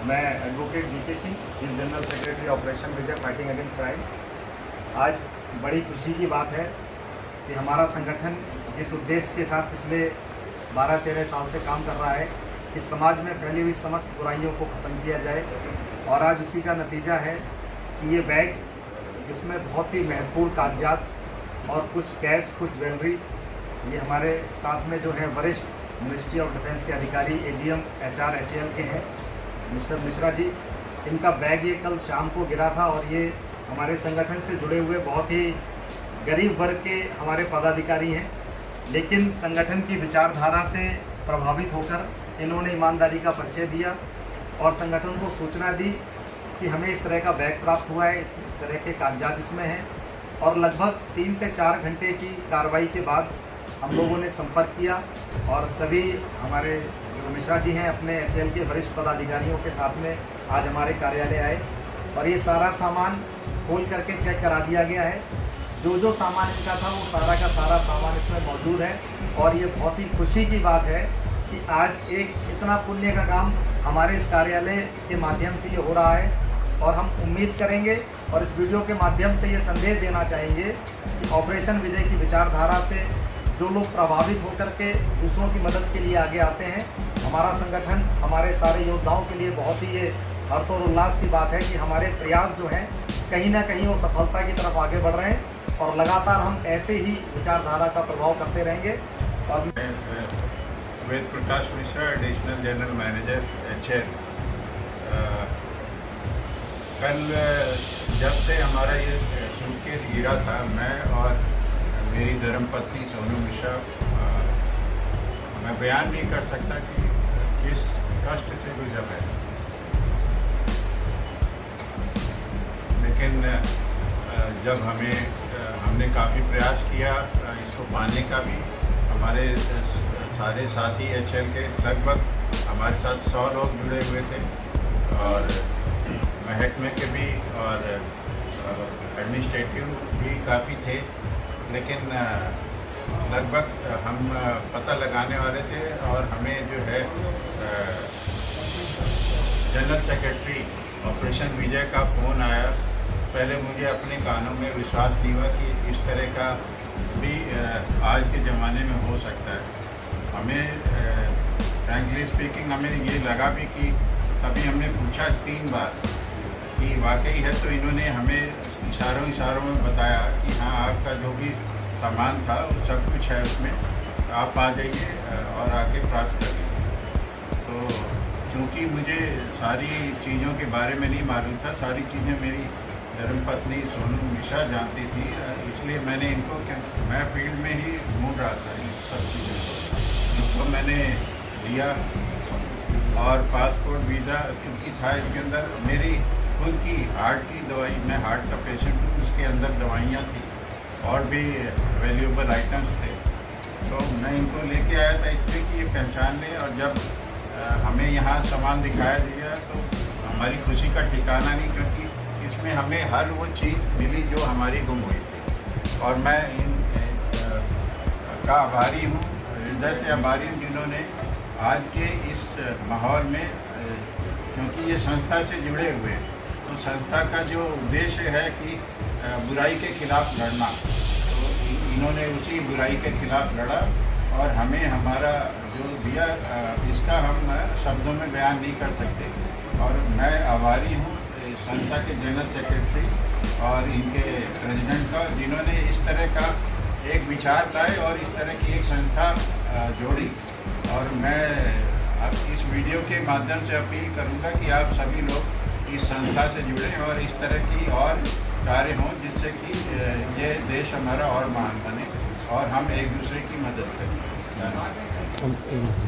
मैं advocate VK Singh, chief general secretary operation Vijay fighting against crime. आज बड़ी खुशी की बात है कि हमारा संगठन जिस उद्देश्य के साथ पिछले 12-13 साल से काम कर रहा है कि समाज में फैली हुई समस्त बुराइयों को ख़त्म किया जाए, और आज उसी का नतीजा है कि ये बैग जिसमें बहुत ही महत्वपूर्ण कागजात और कुछ कैश, कुछ ज्वेलरी, ये हमारे साथ में जो है वरिष्ठ मिनिस्ट्री ऑफ डिफेंस के अधिकारी AGM HR HAL के हैं मिस्टर मिश्रा जी। इनका बैग ये कल शाम को गिरा था और ये हमारे संगठन से जुड़े हुए बहुत ही गरीब वर्ग के हमारे पदाधिकारी हैं, लेकिन संगठन की विचारधारा से प्रभावित होकर इन्होंने ईमानदारी का परिचय दिया और संगठन को सूचना दी कि हमें इस तरह का बैग प्राप्त हुआ है, इस तरह के कागजात इसमें हैं। और लगभग 3 से 4 घंटे की कार्रवाई के बाद हम लोगों ने संपर्क किया और सभी हमारे जो मिश्रा जी हैं अपने HAL के वरिष्ठ पदाधिकारियों के साथ में आज हमारे कार्यालय आए और ये सारा सामान खोल करके चेक करा दिया गया है। जो सामान इनका था वो सारा का सारा सामान इसमें मौजूद है और ये बहुत ही खुशी की बात है कि आज एक इतना पुण्य का काम हमारे इस कार्यालय के माध्यम से ये हो रहा है। और हम उम्मीद करेंगे और इस वीडियो के माध्यम से ये संदेश देना चाहेंगे कि ऑपरेशन विजय की विचारधारा से जो लोग प्रभावित होकर के दूसरों की मदद के लिए आगे आते हैं, हमारा संगठन हमारे सारे योद्धाओं के लिए बहुत ही ये हर्ष और उल्लास की बात है कि हमारे प्रयास जो हैं कहीं ना कहीं वो सफलता की तरफ आगे बढ़ रहे हैं और लगातार हम ऐसे ही विचारधारा का प्रभाव करते रहेंगे। और Ved Prakash Mishra, additional general manager HAL। कल जब से हमारा ये सूटकेस गिरा था, मैं और मेरी धर्मपत्नी सोनू मिश्रा, मैं बयान नहीं कर सकता कि किस कष्ट से गुजर रहे हैं। लेकिन जब हमने काफ़ी प्रयास किया इसको पाने का भी, हमारे सारे साथी HAL के लगभग हमारे साथ 100 लोग जुड़े हुए थे और महकमे के भी और एडमिनिस्ट्रेटिव भी काफ़ी थे, लेकिन लगभग हम पता लगाने वाले थे और हमें जो है जनरल सेक्रेटरी ऑपरेशन विजय का फ़ोन आया। पहले मुझे अपने कानों में विश्वास नहीं हुआ कि इस तरह का भी आज के ज़माने में हो सकता है। हमें फ्रैंकली स्पीकिंग हमें ये लगा भी कि तभी हमने पूछा 3 बार कि वाकई है, तो इन्होंने हमें इशारों में बताया कि हाँ, आपका जो भी सामान था वो सब कुछ है उसमें, आप आ जाइए और आके प्राप्त करिए। तो चूँकि मुझे सारी चीज़ों के बारे में नहीं मालूम था, सारी चीज़ें मेरी धर्मपत्नी सोनू मिश्रा जानती थी, इसलिए मैंने मैं फील्ड में ही घूम रहा था इन सब चीज़ों को मैंने लिया। और पासपोर्ट वीज़ा क्योंकि था इसके अंदर, मेरी खुद की हार्ट की दवाई, मैं हार्ट का पेशेंट हूँ, उसके अंदर दवाइयाँ थी और भी वैल्यूएबल आइटम्स थे, तो मैं इनको लेके आया था इसलिए कि ये पहचान लें। और जब हमें यहाँ सामान दिखाया दिया तो हमारी खुशी का ठिकाना नहीं, क्योंकि इसमें हमें हर वो चीज़ मिली जो हमारी गुम हुई थी। और मैं इन का आभारी हूँ, हृदय से आभारी हूँ जिन्होंने आज के इस माहौल में, क्योंकि ये संस्था से जुड़े हुए हैं, तो संस्था का जो उद्देश्य है कि बुराई के खिलाफ लड़ना, तो इन्होंने उसी बुराई के खिलाफ लड़ा और हमें हमारा जो दिया इसका हम शब्दों में बयान नहीं कर सकते। और मैं आभारी हूँ संस्था के जनरल सेक्रेटरी और इनके प्रेसिडेंट का, जिन्होंने इस तरह का एक विचार लाए और इस तरह की एक संस्था जोड़ी। और मैं अब इस वीडियो के माध्यम से अपील करूंगा कि आप सभी लोग इस संस्था से जुड़ें और इस तरह की और कार्य हों जिससे कि ये देश हमारा और महान बने और हम एक दूसरे की मदद करें। धन्यवाद।